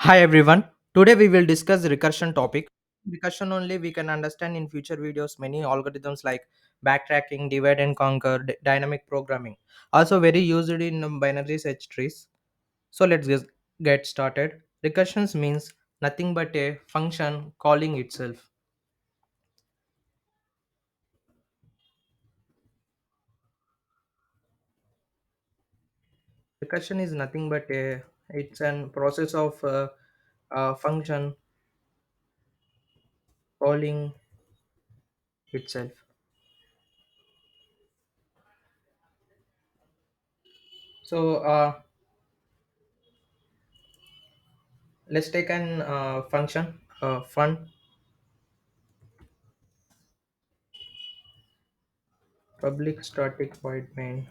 Hi everyone. Today we will discuss recursion topic. Recursion only we can understand in future videos many algorithms like backtracking, divide and conquer, dynamic programming. Also very used in binary search trees. So let's just get started. Recursions means nothing but a function calling itself. Recursion is nothing but it's an process of a function calling itself. So let's take an function fun public static void main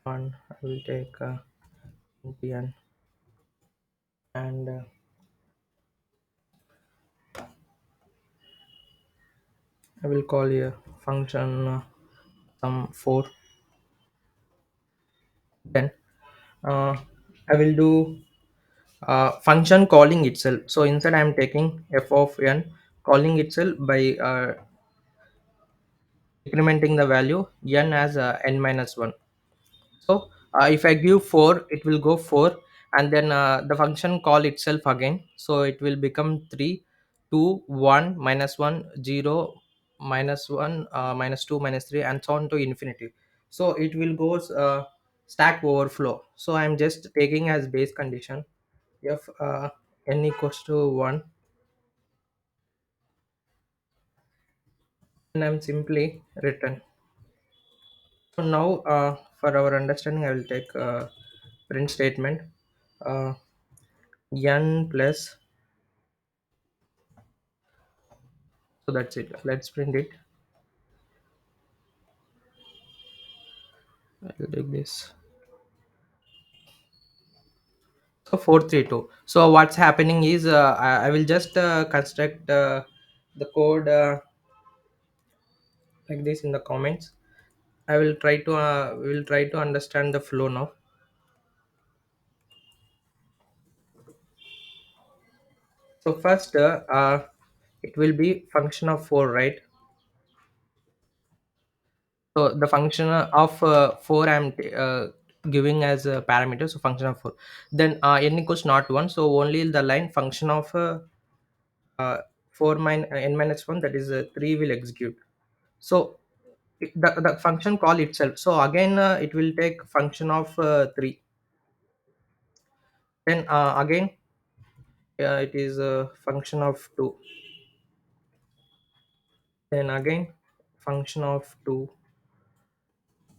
fun. I will take npn and I will call here function some 4. Then uh, I will do function calling itself. So instead I am taking f of n calling itself by incrementing the value n as n minus 1. So if I give 4, it will go 4, and then the function call itself again. So it will become 3, 2, 1, minus 1, 0, minus 1, minus 2, minus 3, and so on to infinity. So it will go stack overflow. So I'm just taking as base condition if n equals to 1, and I'm simply return. So now for our understanding, I will take print statement. Uh, n plus, so that's it. Let's print it. I'll take this. So 432. So what's happening is I will just construct the code like this in the comments. I will try to we will try to understand the flow now. So first it will be function of 4, right? So the function of 4 I'm giving as a parameter. So function of 4, then n equals not 1, so only the line function of 4 n minus 1, that is 3, will execute. So the function call itself, so again it will take function of 3, then again it is a function of 2, then again function of 2,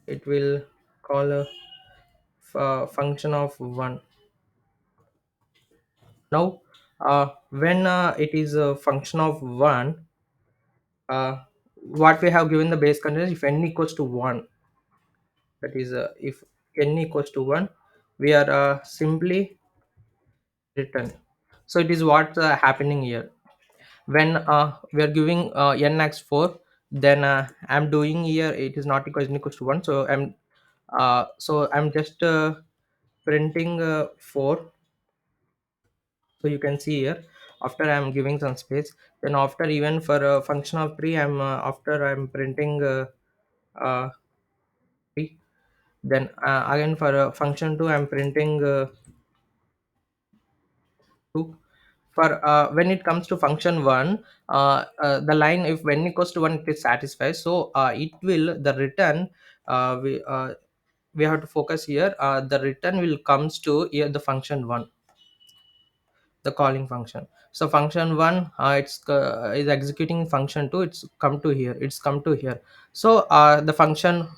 it will call a function of 1. Now when it is a function of 1, what we have given the base condition, if n equals to 1, that is if n equals to 1, we are simply return. So it is what happening here. When we are giving n x 4, then I'm doing here, it is not equals n equals to 1, so I'm just printing 4. So you can see here, after I'm giving some space, then after even for a function of 3, after I'm printing 3, then again for a function 2, I'm printing 2. For when it comes to function 1, the line if when equals to 1 it is satisfied, so it will the return, we have to focus here, the return will comes to here the function 1, the calling function. So function 1 is executing function 2, it's come to here. So the function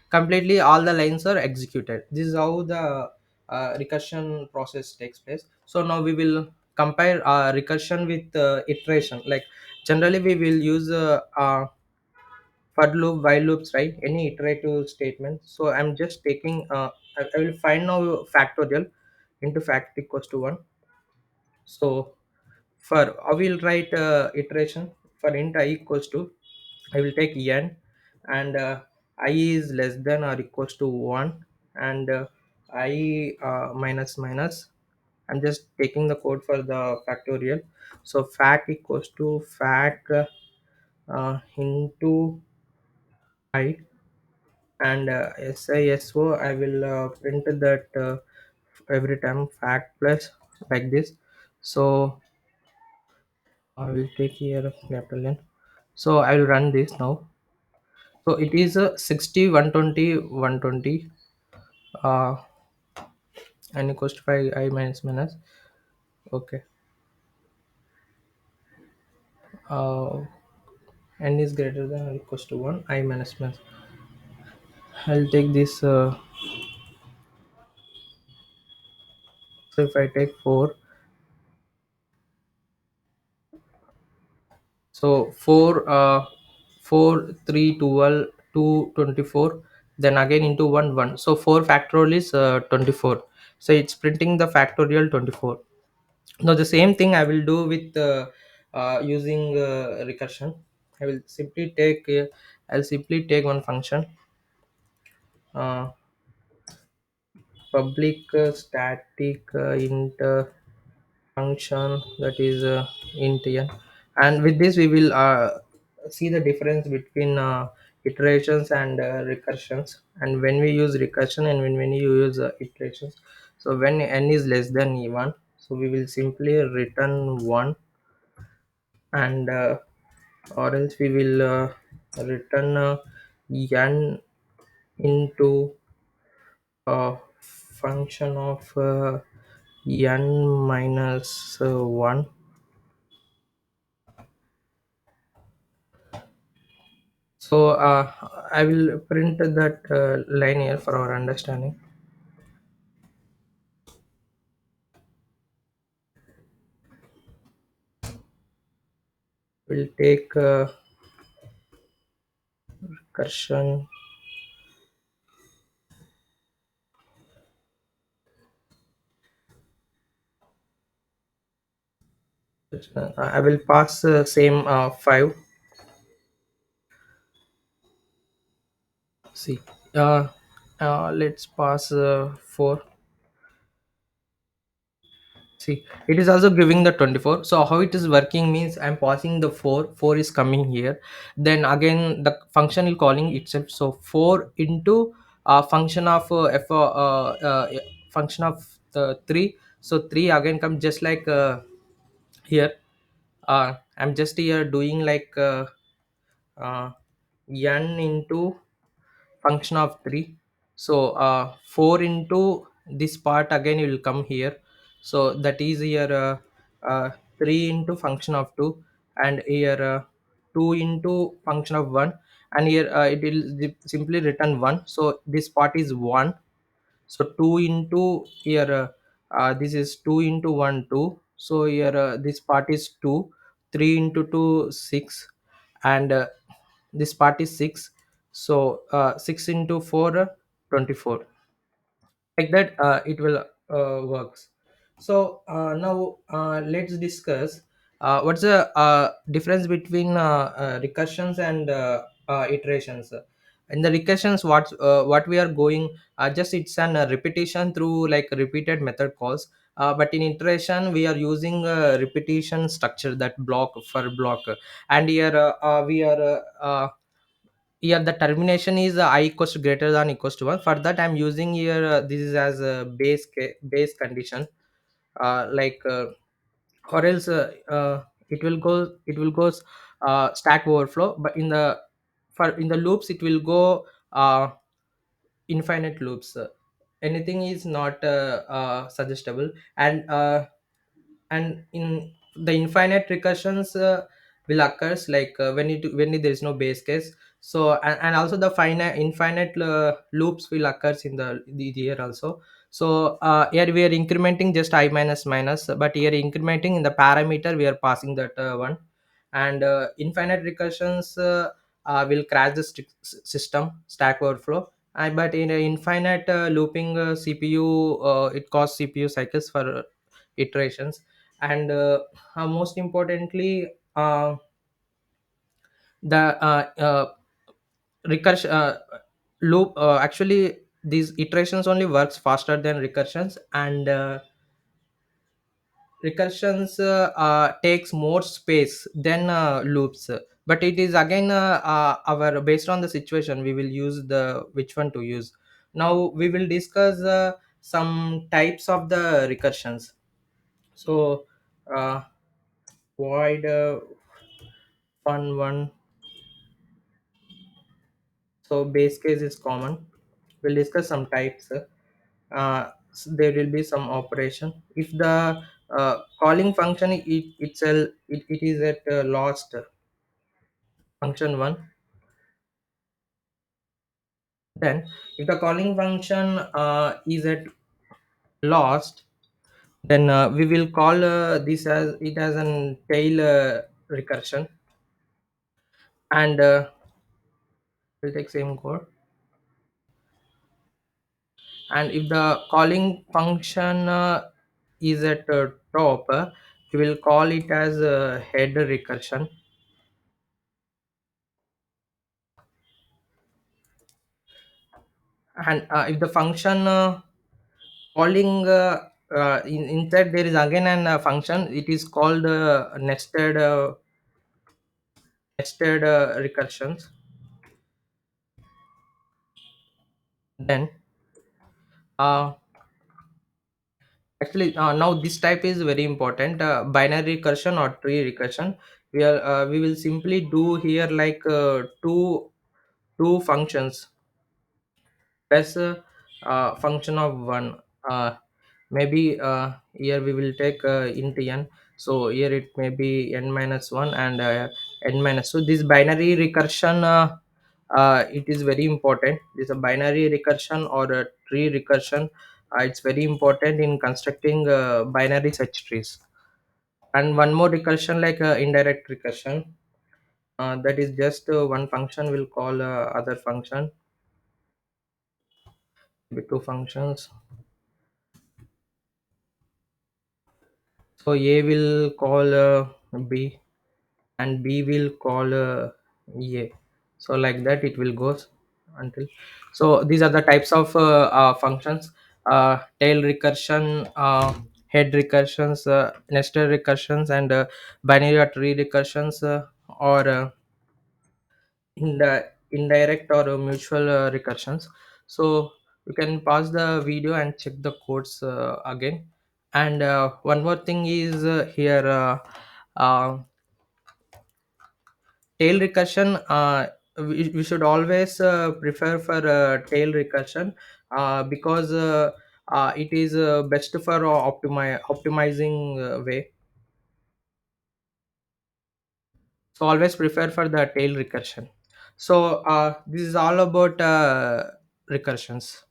completely all the lines are executed. This is how the recursion process takes place. So now we will compare recursion with iteration. Like generally we will use for loop, while loops, right? Any iterative statement. So I'm just taking I will find now factorial into fact equals to 1. So for I will write iteration for int I equals to, I will take n, and I is less than or equals to 1, and I minus minus, I'm just taking the code for the factorial. So fact equals to fact into I, and SISO I will print that every time fact plus, like this. So I will take here capital N. So I will run this now. So it is 60 120 120 uh and equals to 5 I minus minus. Okay. uh N is greater than or equals to 1 I minus minus. I'll take this so if I take 4, so 4 4 3 12 2 24, then again into 1 1, so 4 factorial is 24. So it's printing the factorial 24. Now the same thing I will do with using recursion. I will simply take I'll simply take one function, uh, public static int function, that is int n, and with this we will see the difference between iterations and recursions, and when we use recursion and when you use iterations. So when n is less than e1, so we will simply return 1, and or else we will return n into a function of n minus 1. So I will print that line here for our understanding. We'll take recursion. I will pass same 5. See, uh, let's pass 4. See, it is also giving the 24. So how it is working means I'm passing the 4, 4 is coming here, then again the function is calling itself. So 4 into function of function of 3. So 3 again comes just like here. I'm just here doing like uh, n into function of 3. So 4 into this part again will come here. So that is here 3 into function of 2, and here 2 into function of 1, and here it will simply return 1. So this part is 1. So 2 into here this is 2 into 1 2. So here this part is 2. 3 into 2 6, and this part is 6. So 6 into 4 24, like that it will works. So now let's discuss what's the difference between recursions and iterations. In the recursions, what we are going, just it's an repetition through like repeated method calls, but in iteration we are using repetition structure, that block for block. And here we are here the termination is I equals to greater than equals to 1. For that I'm using here this is as a base condition, like or else it will go stack overflow, but in the for in the loops it will go infinite loops. Anything is not suggestible, and in the infinite recursions will occurs like when there is no base case. So and also the finite infinite loops will occurs in the here also. So here we are incrementing just I minus minus, but here incrementing in the parameter we are passing that one. And infinite recursions will crash the system stack overflow. But in a infinite looping cpu, it costs cpu cycles for iterations. And most importantly, the recursion loop actually these iterations only works faster than recursions. And recursions takes more space than loops, but it is again our based on the situation we will use the which one to use. Now we will discuss some types of the recursions. So uh, void fun one. So base case is common. We'll discuss some types. There will be some operation if the calling function it is at lost function 1. Then if the calling function is at lost, then we will call this as it as an tail recursion. And we'll take same code. And if the calling function is at top, we will call it as a head recursion. And if the function calling inside there is again an function, it is called nested recursions. Then uh, actually now this type is very important, binary recursion or tree recursion. We will simply do here like two functions plus function of one. Maybe here we will take int n, so here it may be n minus 1 and n minus. So this binary recursion it is very important. This a binary recursion or a tree recursion. It's very important in constructing binary search trees. And one more recursion like indirect recursion, that is just one function will call other function with two functions. So a will call b and b will call a. So like that it will goes until. So these are the types of functions: tail recursion, head recursions, nested recursions, and binary or tree recursions, or in the indirect or mutual recursions. So you can pause the video and check the codes again. And one more thing is here, uh, tail recursion, we should always prefer for tail recursion, because it is best for optimizing way. So always prefer for the tail recursion. So this is all about recursions.